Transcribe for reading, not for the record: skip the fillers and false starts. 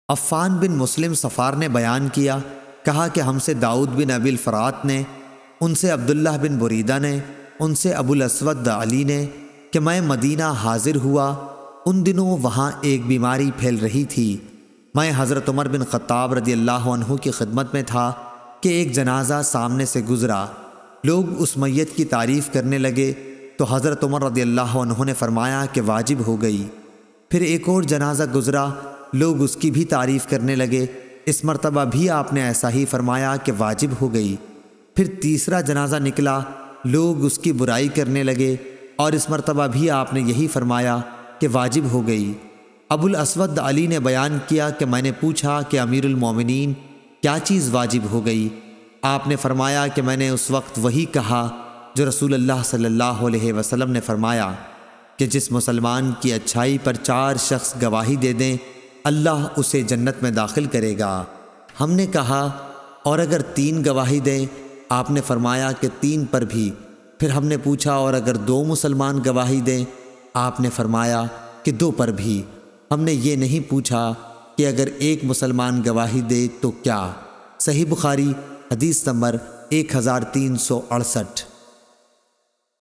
عفان بن مسلم صفار نے بیان کیا، کہا کہ ہم سے داؤد بن ابی الفرات نے، ان سے عبداللہ بن بریدہ نے، ان سے ابو الاسود علی نے کہ میں مدینہ حاضر ہوا۔ ان دنوں وہاں ایک بیماری پھیل رہی تھی۔ میں حضرت عمر بن خطاب رضی اللہ عنہ کی خدمت میں تھا کہ ایک جنازہ سامنے سے گزرا۔ لوگ اس میت کی تعریف کرنے لگے تو حضرت عمر رضی اللہ عنہ نے فرمایا کہ واجب ہو گئی۔ پھر ایک اور جنازہ گزرا، لوگ اس کی بھی تعریف کرنے لگے۔ اس مرتبہ بھی آپ نے ایسا ہی فرمایا کہ واجب ہو گئی۔ پھر تیسرا جنازہ نکلا، لوگ اس کی برائی کرنے لگے، اور اس مرتبہ بھی آپ نے یہی فرمایا کہ واجب ہو گئی۔ ابو الاسود علی نے بیان کیا کہ میں نے پوچھا کہ امیر المومنین کیا چیز واجب ہو گئی؟ آپ نے فرمایا کہ میں نے اس وقت وہی کہا جو رسول اللہ صلی اللہ علیہ وسلم نے فرمایا کہ جس مسلمان کی اچھائی پر 4 شخص گواہی دے دیں اللہ اسے جنت میں داخل کرے گا۔ ہم نے کہا اور اگر 3 گواہی دیں؟ آپ نے فرمایا کہ 3 پر بھی۔ پھر ہم نے پوچھا اور اگر 2 مسلمان گواہی دیں؟ آپ نے فرمایا کہ 2 پر بھی۔ ہم نے یہ نہیں پوچھا کہ اگر 1 مسلمان گواہی دے تو کیا؟ صحیح بخاری حدیث نمبر 1368۔